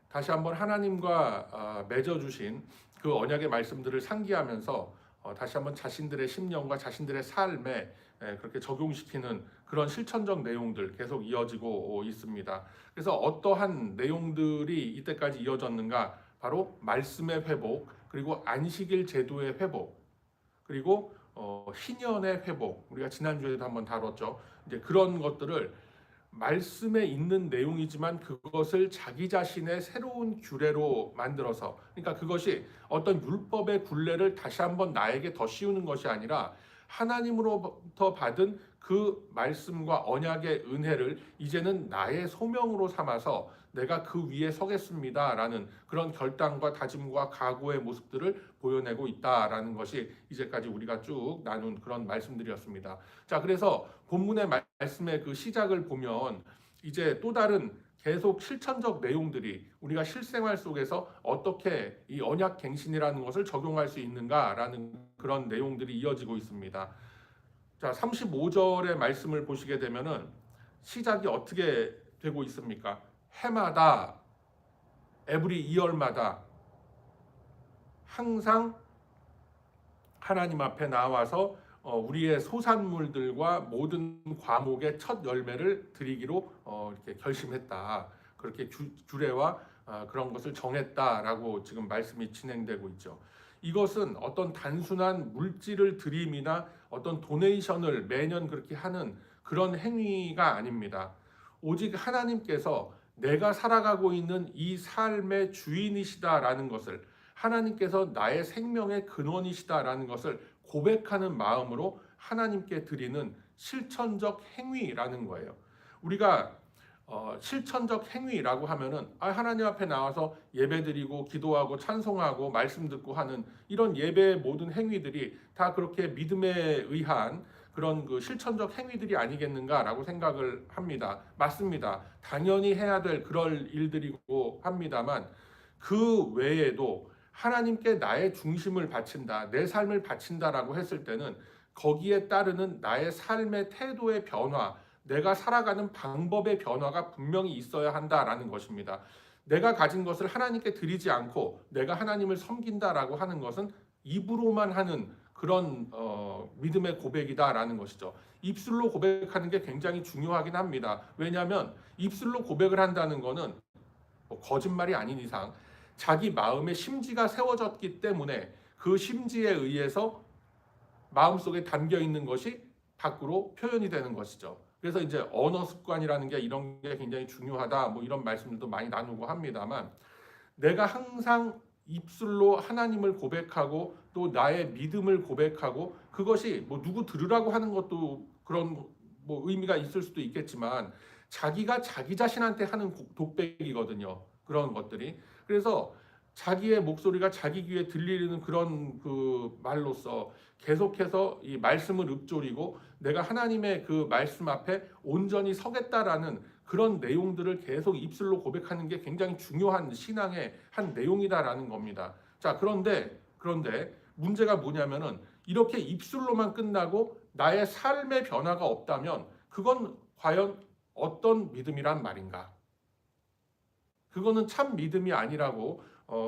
다시 한번 하나님과 맺어주신 그 언약의 말씀들을 상기하면서 다시 한번 자신들의 심령과 자신들의 삶에 그렇게 적용시키는 그런 실천적 내용들 계속 이어지고 있습니다. 그래서 어떠한 내용들이 이때까지 이어졌는가? 바로 말씀의 회복, 그리고 안식일 제도의 회복, 그리고 희년의 회복, 우리가 지난주에도 한번 다뤘죠. 이제 그런 것들을 말씀에 있는 내용이지만 그것을 자기 자신의 새로운 규례로 만들어서, 그러니까 그것이 어떤 율법의 굴레를 다시 한번 나에게 더 씌우는 것이 아니라 하나님으로부터 받은 그 말씀과 언약의 은혜를 이제는 나의 소명으로 삼아서 내가 그 위에 서겠습니다라는 그런 결단과 다짐과 각오의 모습들을 보여내고 있다라는 것이 이제까지 우리가 쭉 나눈 그런 말씀들이었습니다. 자, 그래서 본문의 말씀의 그 시작을 보면 이제 또 다른 계속 실천적 내용들이 우리가 실생활 속에서 어떻게 이 언약 갱신이라는 것을 적용할 수 있는가라는 그런 내용들이 이어지고 있습니다. 자, 35절의 말씀을 보시게 되면은 시작이 어떻게 되고 있습니까? 해마다 에브리 이열마다 항상 하나님 앞에 나와서 우리의 소산물들과 모든 과목의 첫 열매를 드리기로 이렇게 결심했다. 그렇게 규례와 그런 것을 정했다라고 지금 말씀이 진행되고 있죠. 이것은 어떤 단순한 물질을 드림이나 어떤 도네이션을 매년 그렇게 하는 그런 행위가 아닙니다. 오직 하나님께서 내가 살아가고 있는 이 삶의 주인이시다라는 것을, 하나님께서 나의 생명의 근원이시다라는 것을 고백하는 마음으로 하나님께 드리는 실천적 행위라는 거예요. 우리가 실천적 행위라고 하면은 하나님 앞에 나와서 예배드리고 기도하고 찬송하고 말씀 듣고 하는 이런 예배의 모든 행위들이 다 그렇게 믿음에 의한 그런 그 실천적 행위들이 아니겠는가라고 생각을 합니다. 맞습니다. 당연히 해야 될 그럴 일들이고 합니다만 그 외에도 하나님께 나의 중심을 바친다, 내 삶을 바친다라고 했을 때는 거기에 따르는 나의 삶의 태도의 변화, 내가 살아가는 방법의 변화가 분명히 있어야 한다라는 것입니다. 내가 가진 것을 하나님께 드리지 않고 내가 하나님을 섬긴다라고 하는 것은 입으로만 하는 그런 믿음의 고백이다라는 것이죠. 입술로 고백하는 게 굉장히 중요하긴 합니다. 왜냐하면 입술로 고백을 한다는 것은 거짓말이 아닌 이상 자기 마음의 심지가 세워졌기 때문에 그 심지에 의해서 마음속에 담겨 있는 것이 밖으로 표현이 되는 것이죠. 그래서 이제 언어 습관이라는 게 이런 게 굉장히 중요하다, 뭐 이런 말씀들도 많이 나누고 합니다만, 내가 항상 입술로 하나님을 고백하고 또 나의 믿음을 고백하고, 그것이 뭐 누구 들으라고 하는 것도 그런 뭐 의미가 있을 수도 있겠지만 자기가 자기 자신한테 하는 독백이거든요. 그런 것들이. 그래서 자기의 목소리가 자기 귀에 들리는 그런 그 말로써 계속해서 이 말씀을 읊조리고 내가 하나님의 그 말씀 앞에 온전히 서겠다라는 그런 내용들을 계속 입술로 고백하는 게 굉장히 중요한 신앙의 한 내용이다라는 겁니다. 자, 그런데 문제가 뭐냐면은 이렇게 입술로만 끝나고 나의 삶의 변화가 없다면 그건 과연 어떤 믿음이란 말인가? 그거는 참 믿음이 아니라고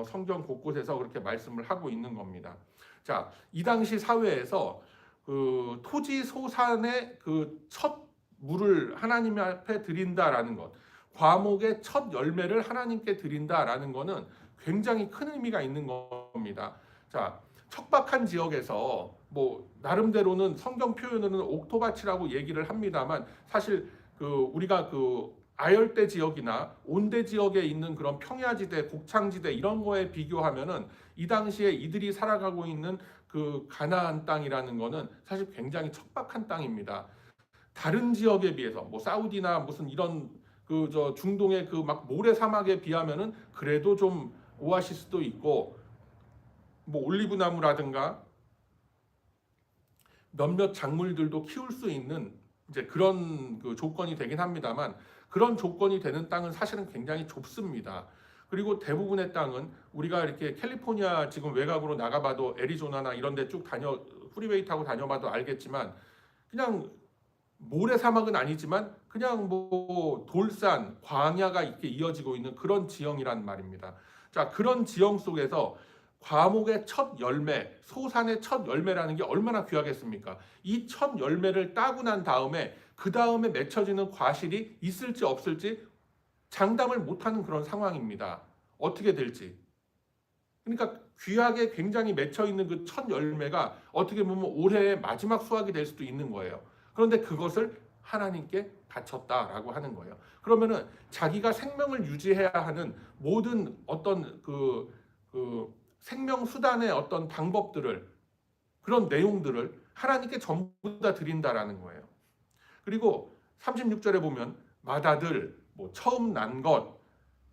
성경 곳곳에서 그렇게 말씀을 하고 있는 겁니다. 자, 이 당시 사회에서 그 토지 소산의 그 첫 물을 하나님 앞에 드린다라는 것, 과목의 첫 열매를 하나님께 드린다라는 것은 굉장히 큰 의미가 있는 겁니다. 자, 척박한 지역에서 뭐 나름대로는 성경 표현으로는 옥토밭이라고 얘기를 합니다만 사실 그 우리가 그 아열대 지역이나 온대 지역에 있는 그런 평야지대, 곡창지대 이런 거에 비교하면은 이 당시에 이들이 살아가고 있는 그 가나안 땅이라는 거는 사실 굉장히 척박한 땅입니다. 다른 지역에 비해서 뭐 사우디나 무슨 이런 그 저 중동의 그 막 모래 사막에 비하면은 그래도 좀 오아시스도 있고 뭐 올리브 나무라든가 몇몇 작물들도 키울 수 있는 이제 그런 그 조건이 되긴 합니다만 그런 조건이 되는 땅은 사실은 굉장히 좁습니다. 그리고 대부분의 땅은 우리가 이렇게 캘리포니아 지금 외곽으로 나가봐도 애리조나나 이런 데 쭉 다녀 프리웨이 타고 다녀봐도 알겠지만 그냥 모래사막은 아니지만 그냥 뭐 돌산, 광야가 이렇게 이어지고 있는 그런 지형이란 말입니다. 자, 그런 지형 속에서 과목의 첫 열매, 소산의 첫 열매라는 게 얼마나 귀하겠습니까? 이 첫 열매를 따고 난 다음에 그 다음에 맺혀지는 과실이 있을지 없을지 장담을 못하는 그런 상황입니다. 어떻게 될지. 그러니까 귀하게 굉장히 맺혀 있는 그 첫 열매가 어떻게 보면 올해의 마지막 수확이 될 수도 있는 거예요. 그런데 그것을 하나님께 바쳤다라고 하는 거예요. 그러면은 자기가 생명을 유지해야 하는 모든 어떤 그 생명 수단의 어떤 방법들을, 그런 내용들을 하나님께 전부 다 드린다라는 거예요. 그리고 36절에 보면 맏아들, 뭐 처음 난 것,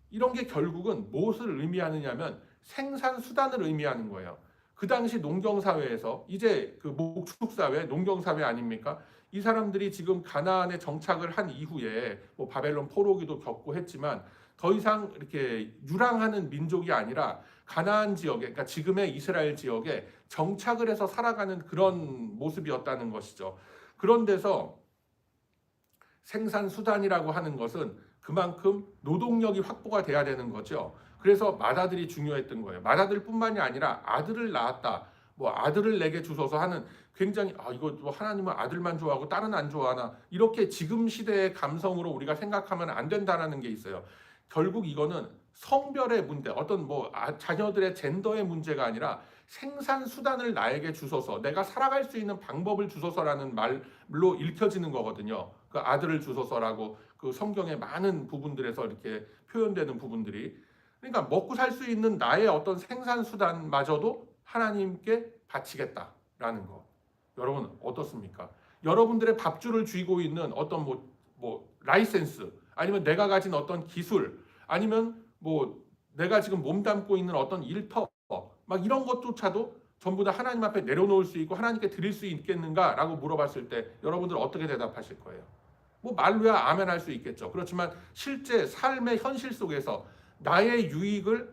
이런 게 결국은 무엇을 의미하느냐면 생산 수단을 의미하는 거예요. 그 당시 농경 사회에서, 이제 그 목축 사회, 농경 사회 아닙니까? 이 사람들이 지금 가나안에 정착을 한 이후에 뭐 바벨론 포로기도 겪고 했지만 더 이상 이렇게 유랑하는 민족이 아니라 가나안 지역에, 그러니까 지금의 이스라엘 지역에 정착을 해서 살아가는 그런 모습이었다는 것이죠. 그런 데서 생산 수단이라고 하는 것은 그만큼 노동력이 확보가 돼야 되는 거죠. 그래서 맏아들이 중요했던 거예요. 맏아들뿐만이 아니라 아들을 낳았다, 뭐 아들을 내게 주소서 하는, 굉장히 이거 뭐 하나님은 아들만 좋아하고 딸은 안 좋아하나, 이렇게 지금 시대의 감성으로 우리가 생각하면 안 된다라는 게 있어요. 결국 이거는 성별의 문제, 어떤 뭐 자녀들의 젠더의 문제가 아니라 생산 수단을 나에게 주소서, 내가 살아갈 수 있는 방법을 주소서라는 말로 읽혀지는 거거든요. 그 아들을 주소서라고 그 성경의 많은 부분들에서 이렇게 표현되는 부분들이, 그러니까 먹고 살 수 있는 나의 어떤 생산 수단마저도 하나님께 바치겠다라는 거. 여러분 어떻습니까? 여러분들의 밥줄을 쥐고 있는 어떤 뭐 라이센스, 아니면 내가 가진 어떤 기술, 아니면 뭐 내가 지금 몸담고 있는 어떤 일터, 막 이런 것조차도 전부 다 하나님 앞에 내려놓을 수 있고 하나님께 드릴 수 있겠는가라고 물어봤을 때 여러분들 어떻게 대답하실 거예요? 뭐 말로야 아멘 할 수 있겠죠. 그렇지만 실제 삶의 현실 속에서 나의 유익을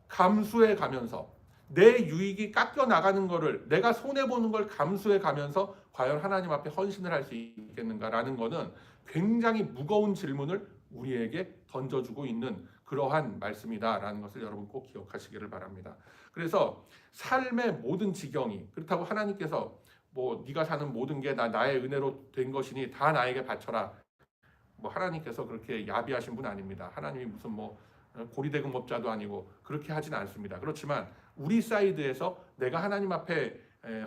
감수해 가면서, 내 유익이 깎여 나가는 거를, 내가 손해 보는 걸 감수해 가면서 과연 하나님 앞에 헌신을 할 수 있겠는가라는 거는 굉장히 무거운 질문을 우리에게 던져주고 있는 그러한 말씀이다라는 것을 여러분 꼭 기억하시기를 바랍니다. 그래서 삶의 모든 지경이, 그렇다고 하나님께서 뭐 네가 사는 모든 게 나의 은혜로 된 것이니 다 나에게 바쳐라, 뭐 하나님께서 그렇게 야비하신 분 아닙니다. 하나님이 무슨 뭐 고리대금업자도 아니고 그렇게 하진 않습니다. 그렇지만 우리 사이드에서 내가 하나님 앞에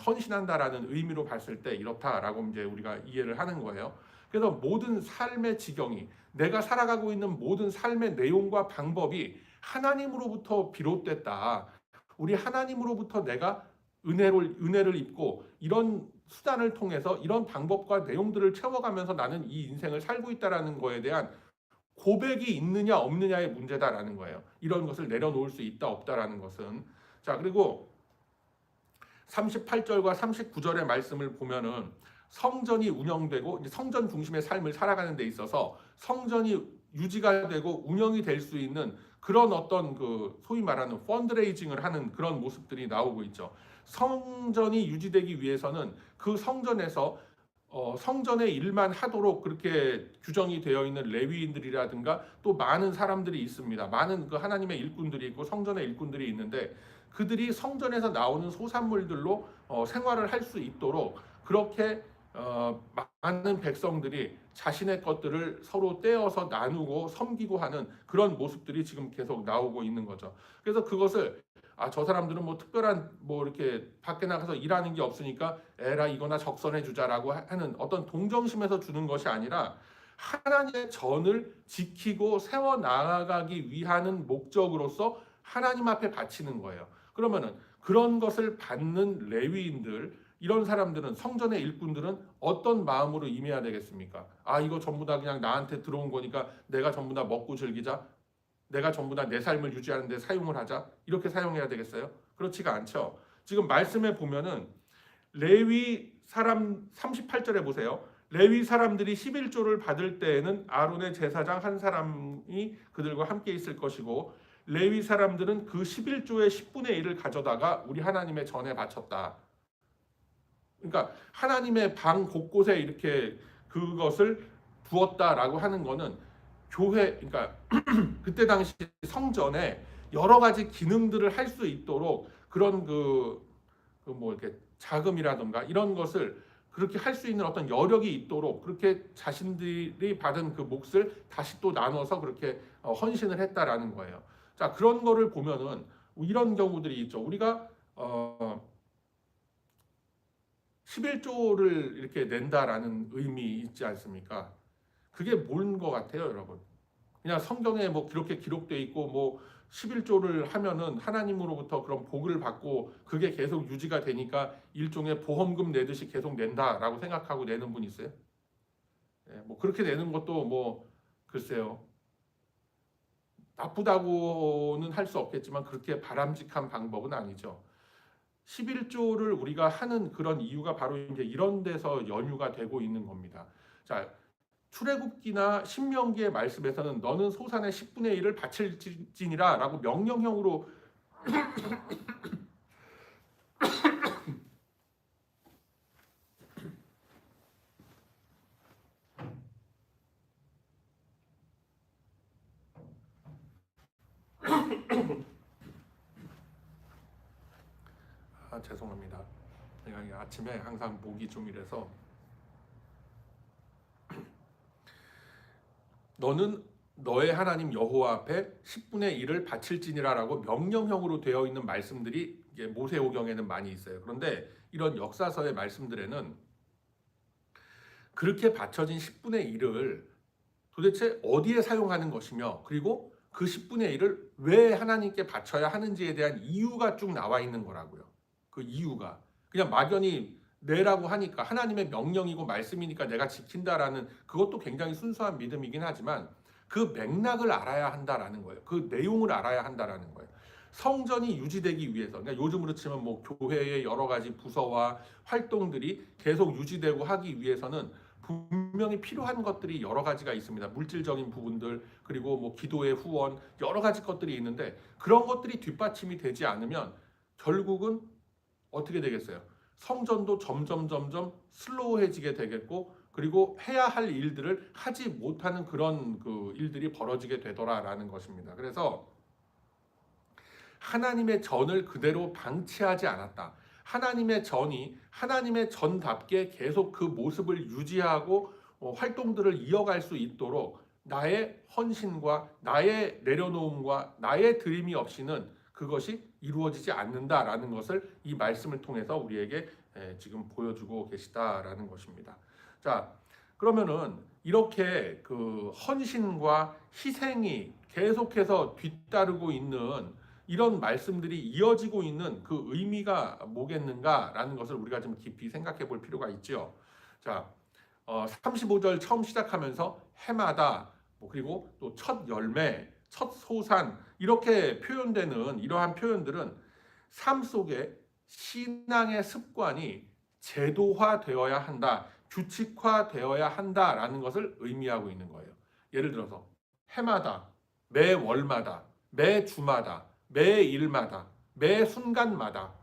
헌신한다라는 의미로 봤을 때 이렇다라고 이제 우리가 이해를 하는 거예요. 그래서 모든 삶의 지경이, 내가 살아가고 있는 모든 삶의 내용과 방법이 하나님으로부터 비롯됐다. 우리 하나님으로부터 내가 은혜를 입고 이런 수단을 통해서 이런 방법과 내용들을 채워가면서 나는 이 인생을 살고 있다라는 거에 대한 고백이 있느냐 없느냐의 문제다라는 거예요. 이런 것을 내려놓을 수 있다 없다라는 것은. 자, 그리고 38절과 39절의 말씀을 보면은 성전이 운영되고 성전 중심의 삶을 살아가는 데 있어서 성전이 유지가 되고 운영이 될 수 있는 그런 어떤 그 소위 말하는 펀드레이징을 하는 그런 모습들이 나오고 있죠. 성전이 유지되기 위해서는 그 성전에서 성전의 일만 하도록 그렇게 규정이 되어 있는 레위인들이라든가 또 많은 사람들이 있습니다. 많은 그 하나님의 일꾼들이 있고 성전의 일꾼들이 있는데, 그들이 성전에서 나오는 소산물들로 생활을 할 수 있도록 그렇게 많은 백성들이 자신의 것들을 서로 떼어서 나누고 섬기고 하는 그런 모습들이 지금 계속 나오고 있는 거죠. 그래서 그것을 저 사람들은 뭐 특별한 뭐 이렇게 밖에 나가서 일하는 게 없으니까 에라 이거나 적선해 주자라고 하는 어떤 동정심에서 주는 것이 아니라 하나님의 전을 지키고 세워 나가기 위한 목적으로서 하나님 앞에 바치는 거예요. 그러면은 그런 것을 받는 레위인들, 이런 사람들은, 성전의 일꾼들은 어떤 마음으로 임해야 되겠습니까? 이거 전부 다 그냥 나한테 들어온 거니까 내가 전부 다 먹고 즐기자, 내가 전부 다 내 삶을 유지하는 데 사용을 하자, 이렇게 사용해야 되겠어요? 그렇지가 않죠. 지금 말씀에 보면은 레위 사람 38절에 보세요. 레위 사람들이 11조를 받을 때에는 아론의 제사장 한 사람이 그들과 함께 있을 것이고, 레위 사람들은 그 11조의 10분의 1을 가져다가 우리 하나님의 전에 바쳤다. 그러니까 하나님의 방 곳곳에 이렇게 그것을 부었다라고 하는 거는 교회, 그러니까 그때 당시 성전에 여러 가지 기능들을 할 수 있도록 그런 뭐 이렇게 자금이라든가 이런 것을 그렇게 할 수 있는 어떤 여력이 있도록 그렇게 자신들이 받은 그 몫을 다시 또 나눠서 그렇게 헌신을 했다라는 거예요. 자, 그런 거를 보면은 이런 경우들이 있죠. 우리가 11조를 이렇게 낸다라는 의미 있지 않습니까? 그게 뭔 것 같아요, 여러분? 그냥 성경에 뭐 그렇게 기록돼 있고 뭐 11조를 하면은 하나님으로부터 그런 복을 받고 그게 계속 유지가 되니까 일종의 보험금 내듯이 계속 낸다라고 생각하고 내는 분 있어요? 예, 뭐 그렇게 내는 것도 뭐 글쎄요. 나쁘다고는 할 수 없겠지만 그렇게 바람직한 방법은 아니죠. 11조를 우리가 하는 그런 이유가 바로 이제 이런 데서 연유가 되고 있는 겁니다. 자, 출애굽기나 신명기의 말씀에서는 너는 소산의 10분의 1을 바칠지니라 라고 명령형으로 죄송합니다. 제가 아침에 항상 목이 좀 이래서 너는 너의 하나님 여호와 앞에 10분의 1을 바칠지니라라고 명령형으로 되어 있는 말씀들이 모세오경에는 많이 있어요. 그런데 이런 역사서의 말씀들에는 그렇게 바쳐진 10분의 1을 도대체 어디에 사용하는 것이며 그리고 그 10분의 1을 왜 하나님께 바쳐야 하는지에 대한 이유가 쭉 나와 있는 거라고요. 그 이유가 그냥 막연히 내라고 하니까 하나님의 명령이고 말씀이니까 내가 지킨다라는 그것도 굉장히 순수한 믿음이긴 하지만 그 맥락을 알아야 한다라는 거예요. 그 내용을 알아야 한다라는 거예요. 성전이 유지되기 위해서 그러니까 요즘으로 치면 뭐 교회의 여러 가지 부서와 활동들이 계속 유지되고 하기 위해서는 분명히 필요한 것들이 여러 가지가 있습니다. 물질적인 부분들 그리고 뭐 기도의 후원 여러 가지 것들이 있는데 그런 것들이 뒷받침이 되지 않으면 결국은 어떻게 되겠어요? 성전도 점점 슬로우해지게 되겠고 그리고 해야 할 일들을 하지 못하는 그런 그 일들이 벌어지게 되더라라는 것입니다. 그래서 하나님의 전을 그대로 방치하지 않았다. 하나님의 전이 하나님의 전답게 계속 그 모습을 유지하고 활동들을 이어갈 수 있도록 나의 헌신과 나의 내려놓음과 나의 드림이 없이는 그것이 이루어지지 않는다라는 것을 이 말씀을 통해서 우리에게 지금 보여주고 계시다라는 것입니다. 자, 그러면은 이렇게 그 헌신과 희생이 계속해서 뒤따르고 있는 이런 말씀들이 이어지고 있는 그 의미가 뭐겠는가라는 것을 우리가 좀 깊이 생각해 볼 필요가 있죠. 자, 35절 처음 시작하면서 해마다 그리고 또 첫 열매, 첫 소산 이렇게 표현되는 이러한 표현들은 삶 속에 신앙의 습관이 제도화되어야 한다, 규칙화되어야 한다라는 것을 의미하고 있는 거예요. 예를 들어서 해마다, 매 월마다, 매 주마다, 매 일마다, 매 순간마다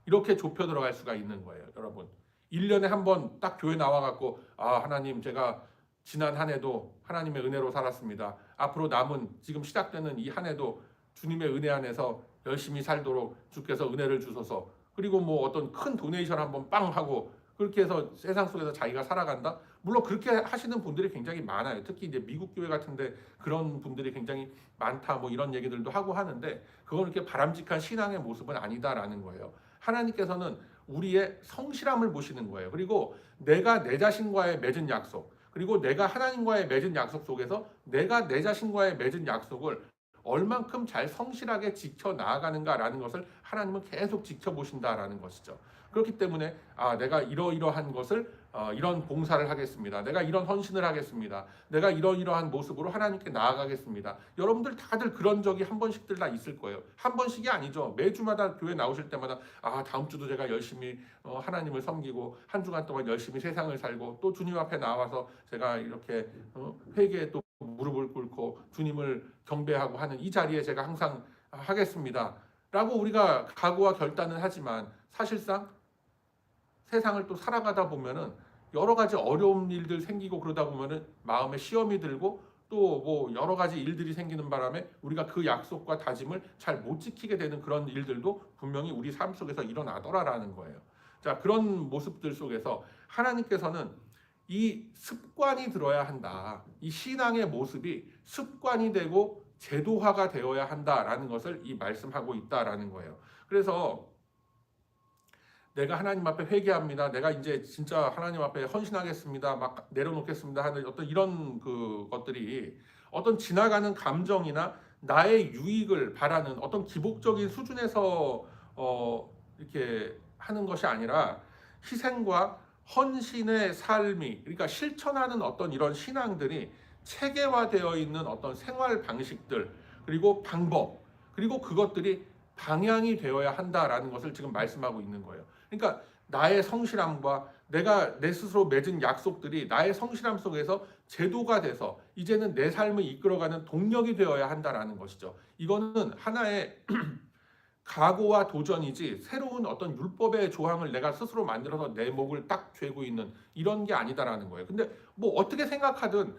이렇게 좁혀 들어갈 수가 있는 거예요, 여러분. 1년에 한 번 딱 교회 나와갖고 하나님 제가 지난 한 해도 하나님의 은혜로 살았습니다. 앞으로 남은 지금 시작되는 이 한 해도 주님의 은혜 안에서 열심히 살도록 주께서 은혜를 주소서. 그리고 뭐 어떤 큰 도네이션 한번 빵 하고 그렇게 해서 세상 속에서 자기가 살아간다. 물론 그렇게 하시는 분들이 굉장히 많아요. 특히 이제 미국 교회 같은데 그런 분들이 굉장히 많다. 뭐 이런 얘기들도 하고 하는데 그건 이렇게 바람직한 신앙의 모습은 아니다라는 거예요. 하나님께서는 우리의 성실함을 보시는 거예요. 그리고 내가 내 자신과의 맺은 약속, 그리고 내가 하나님과의 맺은 약속 속에서 내가 내 자신과의 맺은 약속을 얼만큼 잘 성실하게 지켜 나아가는가라는 것을 하나님은 계속 지켜보신다라는 것이죠. 그렇기 때문에 내가 이러이러한 것을 이런 봉사를 하겠습니다. 내가 이런 헌신을 하겠습니다. 내가 이러이러한 모습으로 하나님께 나아가겠습니다. 여러분들 다들 그런 적이 한 번씩들 다 있을 거예요. 한 번씩이 아니죠. 매주마다 교회 나오실 때마다 다음 주도 제가 열심히 하나님을 섬기고 한 주간 동안 열심히 세상을 살고 또 주님 앞에 나와서 제가 이렇게 회개에 또 무릎을 꿇고 주님을 경배하고 하는 이 자리에 제가 항상 하겠습니다. 라고 우리가 각오와 결단을 하지만 사실상 세상을 또 살아가다 보면은 여러 가지 어려운 일들 생기고 그러다 보면은 마음에 시험이 들고 또 뭐 여러 가지 일들이 생기는 바람에 우리가 그 약속과 다짐을 잘 못 지키게 되는 그런 일들도 분명히 우리 삶 속에서 일어나더라라는 거예요. 자, 그런 모습들 속에서 하나님께서는 이 습관이 들어야 한다. 이 신앙의 모습이 습관이 되고 제도화가 되어야 한다라는 것을 이 말씀하고 있다라는 거예요. 그래서 내가 하나님 앞에 회개합니다. 내가 이제 진짜 하나님 앞에 헌신하겠습니다. 막 내려놓겠습니다 하는 어떤 이런 그 것들이 어떤 지나가는 감정이나 나의 유익을 바라는 어떤 기복적인 수준에서 이렇게 하는 것이 아니라 희생과 헌신의 삶이, 그러니까 실천하는 어떤 이런 신앙들이 체계화되어 있는 어떤 생활 방식들, 그리고 방법, 그리고 그것들이 방향이 되어야 한다라는 것을 지금 말씀하고 있는 거예요. 그러니까 나의 성실함과 내가 내 스스로 맺은 약속들이 나의 성실함 속에서 제도가 돼서 이제는 내 삶을 이끌어가는 동력이 되어야 한다라는 것이죠. 이거는 하나의 각오와 도전이지 새로운 어떤 율법의 조항을 내가 스스로 만들어서 내 목을 딱 죄고 있는 이런 게 아니다라는 거예요. 근데 뭐 어떻게 생각하든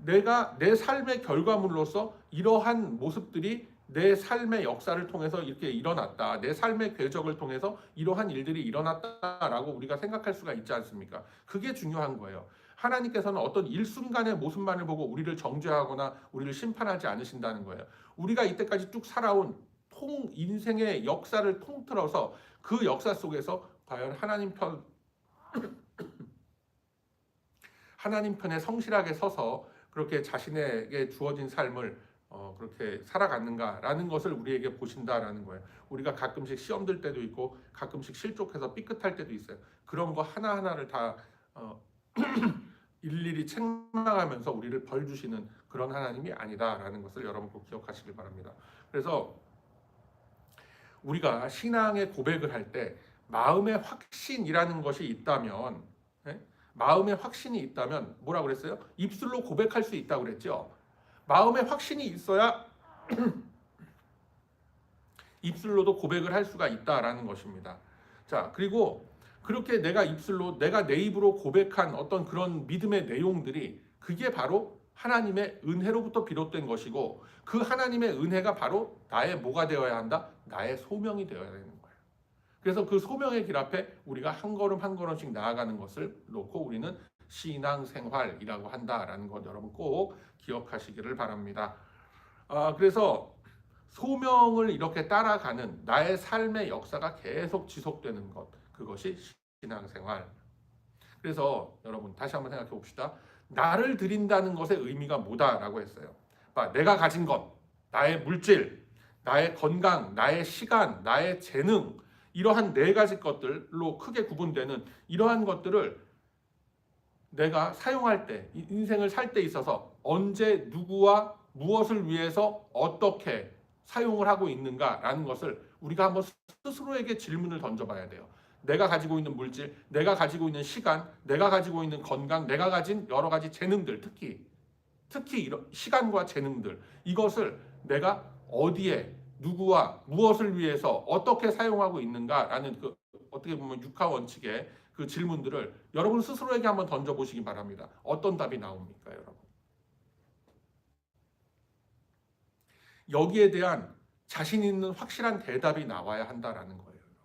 내가 내 삶의 결과물로서 이러한 모습들이 내 삶의 역사를 통해서 이렇게 일어났다. 내 삶의 궤적을 통해서 이러한 일들이 일어났다라고 우리가 생각할 수가 있지 않습니까? 그게 중요한 거예요. 하나님께서는 어떤 일순간의 모습만을 보고 우리를 정죄하거나 우리를 심판하지 않으신다는 거예요. 우리가 이때까지 쭉 살아온 인생의 역사를 통틀어서 그 역사 속에서 과연 하나님 편에 성실하게 서서 그렇게 자신에게 주어진 삶을 그렇게 살아갔는가라는 것을 우리에게 보신다라는 거예요. 우리가 가끔씩 시험 들 때도 있고 가끔씩 실족해서 삐끗할 때도 있어요. 그런 거 하나하나를 다 일일이 책망하면서 우리를 벌 주시는 그런 하나님이 아니다라는 것을 여러분 꼭 기억하시길 바랍니다. 그래서 우리가 신앙의 고백을 할 때 마음의 확신이라는 것이 있다면, 마음의 확신이 있다면 뭐라고 그랬어요? 입술로 고백할 수 있다고 그랬죠. 마음의 확신이 있어야 입술로도 고백을 할 수가 있다라는 것입니다. 자, 그리고 그렇게 내가 입술로, 내가 내 입으로 고백한 어떤 그런 믿음의 내용들이 그게 바로 하나님의 은혜로부터 비롯된 것이고, 그 하나님의 은혜가 바로 나의 뭐가 되어야 한다? 나의 소명이 되어야 되는 거예요. 그래서 그 소명의 길 앞에 우리가 한 걸음 한 걸음씩 나아가는 것을 놓고 우리는 신앙생활이라고 한다라는 것 여러분 꼭 기억하시기를 바랍니다. 그래서 소명을 이렇게 따라가는 나의 삶의 역사가 계속 지속되는 것, 그것이 신앙생활. 그래서 여러분 다시 한번 생각해 봅시다. 나를 드린다는 것의 의미가 뭐다라고 했어요. 내가 가진 것, 나의 물질, 나의 건강, 나의 시간, 나의 재능, 이러한 네 가지 것들로 크게 구분되는 이러한 것들을 내가 사용할 때, 인생을 살 때 있어서 언제 누구와 무엇을 위해서 어떻게 사용을 하고 있는가라는 것을 우리가 한번 스스로에게 질문을 던져봐야 돼요. 내가 가지고 있는 물질, 내가 가지고 있는 시간, 내가 가지고 있는 건강, 내가 가진 여러 가지 재능들, 특히 이런 시간과 재능들, 이것을 내가 어디에 누구와 무엇을 위해서 어떻게 사용하고 있는가라는 그 어떻게 보면 육하 원칙의 그 질문들을 여러분 스스로에게 한번 던져보시기 바랍니다. 어떤 답이 나옵니까, 여러분? 여기에 대한 자신 있는 확실한 대답이 나와야 한다라는 거예요, 여러분.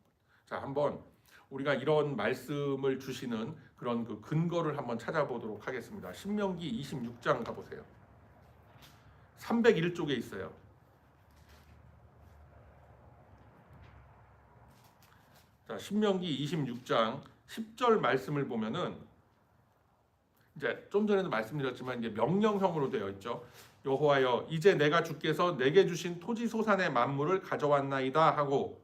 자, 한번 우리가 이런 말씀을 주시는 그런 그 근거를 한번 찾아보도록 하겠습니다. 신명기 26장 가보세요. 301쪽에 있어요. 자, 신명기 26장 10절 말씀을 보면은 이제 좀 전에도 말씀드렸지만 이제 명령형으로 되어 있죠. 여호와여, 이제 내가 주께서 내게 주신 토지 소산의 만물을 가져왔나이다 하고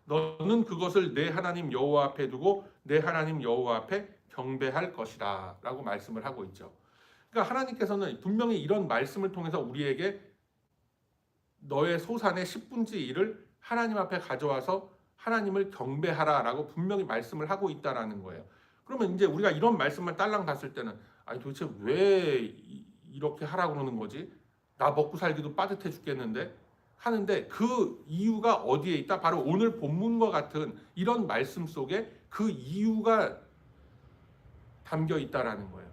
너는 그것을 내 하나님 여호와 앞에 두고 내 하나님 여호와 앞에 경배할 것이라 라고 말씀을 하고 있죠. 그러니까 하나님께서는 분명히 이런 말씀을 통해서 우리에게 너의 소산의 10분의 1을 하나님 앞에 가져와서 하나님을 경배하라 라고 분명히 말씀을 하고 있다라는 거예요. 그러면 이제 우리가 이런 말씀을 딸랑 봤을 때는 아니 도대체 왜 이렇게 하라고 그러는 거지? 나 먹고 살기도 빠듯해 죽겠는데 하는데 그 이유가 어디에 있다? 바로 오늘 본문과 같은 이런 말씀 속에 그 이유가 담겨 있다라는 거예요.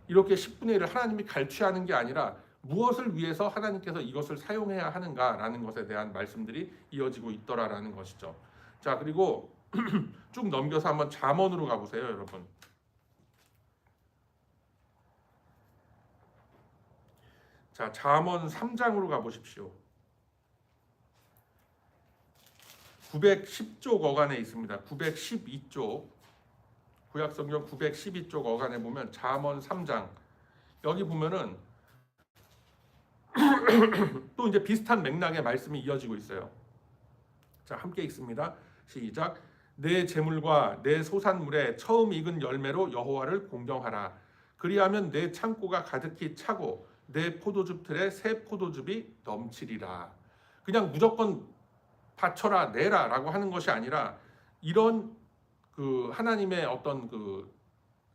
이렇게 10분의 1을 하나님이 갈취하는 게 아니라 무엇을 위해서 하나님께서 이것을 사용해야 하는가라는 것에 대한 말씀들이 이어지고 있더라라는 것이죠. 자, 그리고 쭉 넘겨서 한번 잠언으로 가보세요, 여러분. 자, 잠언 3장으로 가보십시오. 910쪽 어간에 있습니다. 912쪽 구약성경 912쪽 어간에 보면 잠언 3장 여기 보면은 또 이제 비슷한 맥락의 말씀이 이어지고 있어요. 자, 함께 읽습니다. 시작. 내 재물과 내 소산물에 처음 익은 열매로 여호와를 공경하라. 그리하면 내 창고가 가득히 차고 내 포도즙 틀에 새 포도즙이 넘치리라. 그냥 무조건 바쳐라 내라라고 하는 것이 아니라 이런 그 하나님의 어떤 그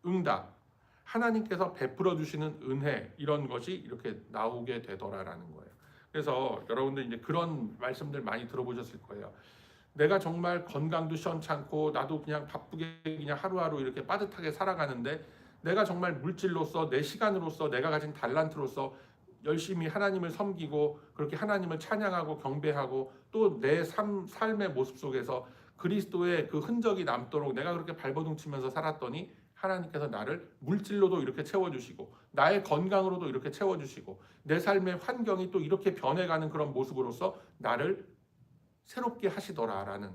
응답, 하나님께서 베풀어 주시는 은혜 이런 것이 이렇게 나오게 되더라라는 거예요. 그래서 여러분들 이제 그런 말씀들 많이 들어보셨을 거예요. 내가 정말 건강도 시원찮고 나도 그냥 바쁘게 그냥 하루하루 이렇게 빠듯하게 살아가는데 내가 정말 물질로서 내 시간으로서 내가 가진 달란트로서 열심히 하나님을 섬기고 그렇게 하나님을 찬양하고 경배하고 또 내 삶의 모습 속에서 그리스도의 그 흔적이 남도록 내가 그렇게 발버둥치면서 살았더니 하나님께서 나를 물질로도 이렇게 채워주시고 나의 건강으로도 이렇게 채워주시고 내 삶의 환경이 또 이렇게 변해가는 그런 모습으로서 나를 새롭게 하시더라라는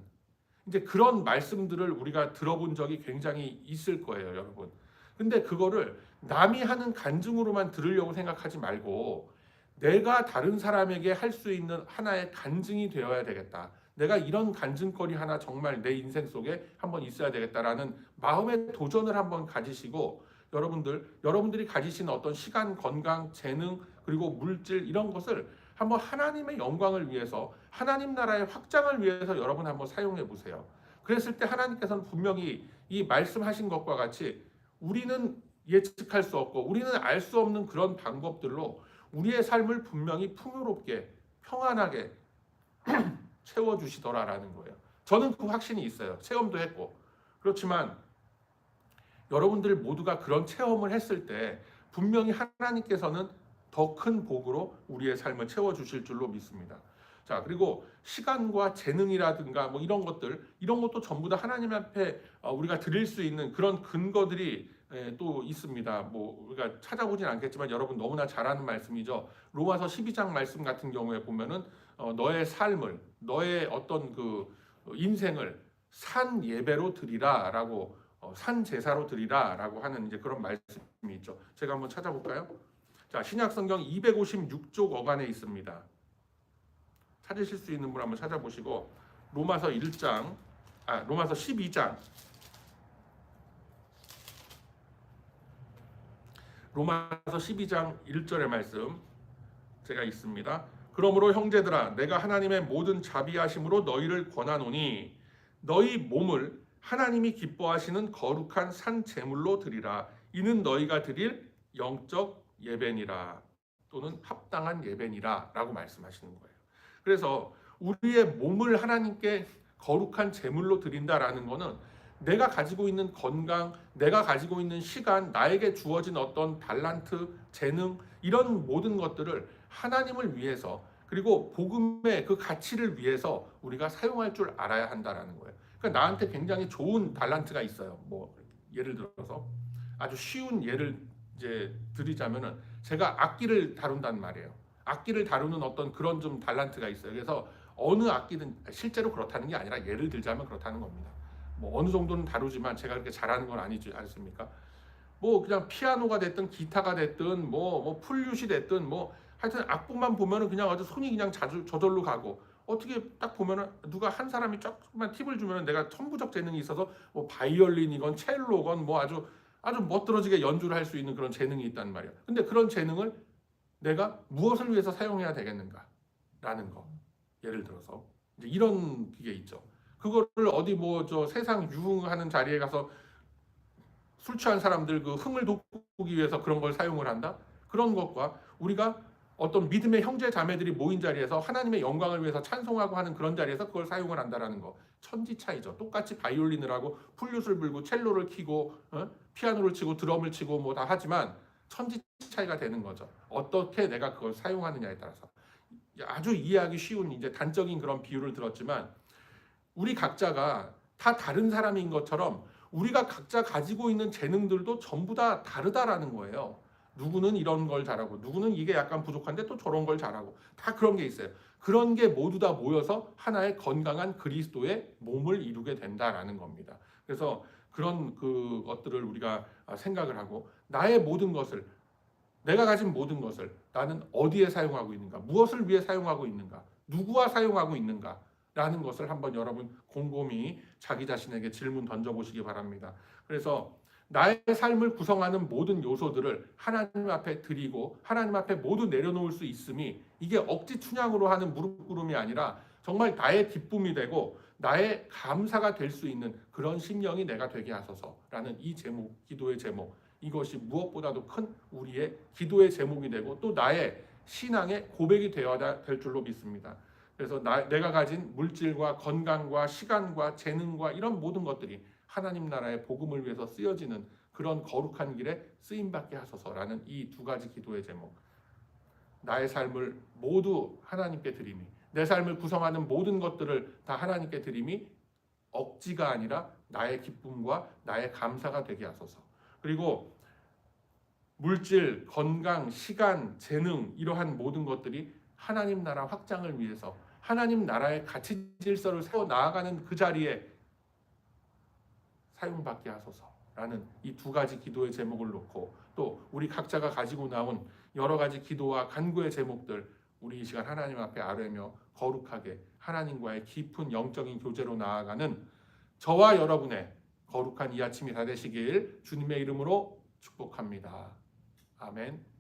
이제 그런 말씀들을 우리가 들어본 적이 굉장히 있을 거예요, 여러분. 근데 그거를 남이 하는 간증으로만 들으려고 생각하지 말고 내가 다른 사람에게 할 수 있는 하나의 간증이 되어야 되겠다. 내가 이런 간증거리 하나 정말 내 인생 속에 한번 있어야 되겠다라는 마음의 도전을 한번 가지시고 여러분들이 가지신 어떤 시간, 건강, 재능 그리고 물질 이런 것을 한번 하나님의 영광을 위해서 하나님 나라의 확장을 위해서 여러분 한번 사용해 보세요. 그랬을 때 하나님께서는 분명히 이 말씀하신 것과 같이 우리는 예측할 수 없고 우리는 알 수 없는 그런 방법들로 우리의 삶을 분명히 풍요롭게 평안하게 채워주시더라라는 거예요. 저는 그 확신이 있어요. 체험도 했고. 그렇지만 여러분들 모두가 그런 체험을 했을 때 분명히 하나님께서는 더 큰 복으로 우리의 삶을 채워주실 줄로 믿습니다. 자, 그리고 시간과 재능이라든가 뭐 이런 것도 전부 다 하나님 앞에 우리가 드릴 수 있는 그런 근거들이 또 있습니다. 뭐 우리가 찾아보진 않겠지만 여러분 너무나 잘 아는 말씀이죠. 로마서 12장 말씀 같은 경우에 보면은 너의 삶을 너의 어떤 그 인생을 산 예배로 드리라라고 산 제사로 드리라라고 하는 이제 그런 말씀이 있죠. 제가 한번 찾아볼까요? 자, 신약성경 256쪽 어간에 있습니다. 찾으실 수 있는 분 한번 찾아보시고 로마서 12장 로마서 12장 1절의 말씀 제가 있습니다. 그러므로 형제들아 내가 하나님의 모든 자비하심으로 너희를 권하노니 너희 몸을 하나님이 기뻐하시는 거룩한 산 제물로 드리라. 이는 너희가 드릴 영적 예배니라 또는 합당한 예배니라 라고 말씀하시는 거예요. 그래서 우리의 몸을 하나님께 거룩한 제물로 드린다라는 것은 내가 가지고 있는 건강, 내가 가지고 있는 시간, 나에게 주어진 어떤 달란트, 재능 이런 모든 것들을 하나님을 위해서 그리고 복음의 그 가치를 위해서 우리가 사용할 줄 알아야 한다라는 거예요. 그러니까 나한테 굉장히 좋은 달란트가 있어요. 뭐 예를 들어서 아주 쉬운 예를 이제 드리자면은 제가 악기를 다룬단 말이에요. 악기를 다루는 어떤 그런 좀 달란트가 있어요. 그래서 어느 악기든 실제로 그렇다는 게 아니라 예를 들자면 그렇다는 겁니다. 뭐 어느 정도는 다루지만 제가 그렇게 잘하는 건 아니지 않습니까? 뭐 그냥 피아노가 됐든 기타가 됐든 뭐 플룻이 됐든 뭐 하여튼 악보만 보면은 그냥 아주 손이 그냥 저절로 가고 어떻게 딱 보면은 누가 한 사람이 조금만 팁을 주면은 내가 천부적 재능이 있어서 뭐 바이올린이건 첼로건 뭐 아주 멋들어지게 연주를 할 수 있는 그런 재능이 있단 말이야. 근데 그런 재능을 내가 무엇을 위해서 사용해야 되겠는가라는 거. 예를 들어서 이제 이런 게 있죠. 그거를 어디 뭐 저 세상 유흥하는 자리에 가서 술 취한 사람들 그 흥을 돋구기 위해서 그런 걸 사용을 한다. 그런 것과 우리가 어떤 믿음의 형제 자매들이 모인 자리에서 하나님의 영광을 위해서 찬송하고 하는 그런 자리에서 그걸 사용을 한다라는 거. 천지 차이죠. 똑같이 바이올린을 하고 플룻을 불고 첼로를 키고 피아노를 치고 드럼을 치고 뭐 다 하지만 천지 차이가 되는 거죠. 어떻게 내가 그걸 사용하느냐에 따라서. 아주 이해하기 쉬운 이제 단적인 그런 비유를 들었지만 우리 각자가 다 다른 사람인 것처럼 우리가 각자 가지고 있는 재능들도 전부 다 다르다라는 거예요. 누구는 이런 걸 잘하고 누구는 이게 약간 부족한데 또 저런 걸 잘하고 다 그런 게 있어요. 그런 게 모두 다 모여서 하나의 건강한 그리스도의 몸을 이루게 된다라는 겁니다. 그래서 그런 것들을 우리가 생각을 하고 나의 모든 것을 내가 가진 모든 것을 나는 어디에 사용하고 있는가, 무엇을 위해 사용하고 있는가, 누구와 사용하고 있는가 라는 것을 한번 여러분 곰곰이 자기 자신에게 질문 던져보시기 바랍니다. 그래서 나의 삶을 구성하는 모든 요소들을 하나님 앞에 드리고 하나님 앞에 모두 내려놓을 수 있음이 이게 억지 춘향으로 하는 무릎 꿇음이 아니라 정말 나의 기쁨이 되고 나의 감사가 될 수 있는 그런 심령이 내가 되게 하소서라는 이 제목, 기도의 제목, 이것이 무엇보다도 큰 우리의 기도의 제목이 되고 또 나의 신앙의 고백이 되어야 될 줄로 믿습니다. 그래서 내가 가진 물질과 건강과 시간과 재능과 이런 모든 것들이 하나님 나라의 복음을 위해서 쓰여지는 그런 거룩한 길에 쓰임받게 하소서라는 이 두 가지 기도의 제목. 나의 삶을 모두 하나님께 드림이, 내 삶을 구성하는 모든 것들을 다 하나님께 드림이 억지가 아니라 나의 기쁨과 나의 감사가 되게 하소서. 그리고 물질, 건강, 시간, 재능 이러한 모든 것들이 하나님 나라 확장을 위해서 하나님 나라의 가치 질서를 세워 나아가는 그 자리에 사용받게 하소서라는 이 두 가지 기도의 제목을 놓고 또 우리 각자가 가지고 나온 여러 가지 기도와 간구의 제목들 우리 이 시간 하나님 앞에 아뢰며 거룩하게 하나님과의 깊은 영적인 교제로 나아가는 저와 여러분의 거룩한 이 아침이 다 되시길 주님의 이름으로 축복합니다. 아멘.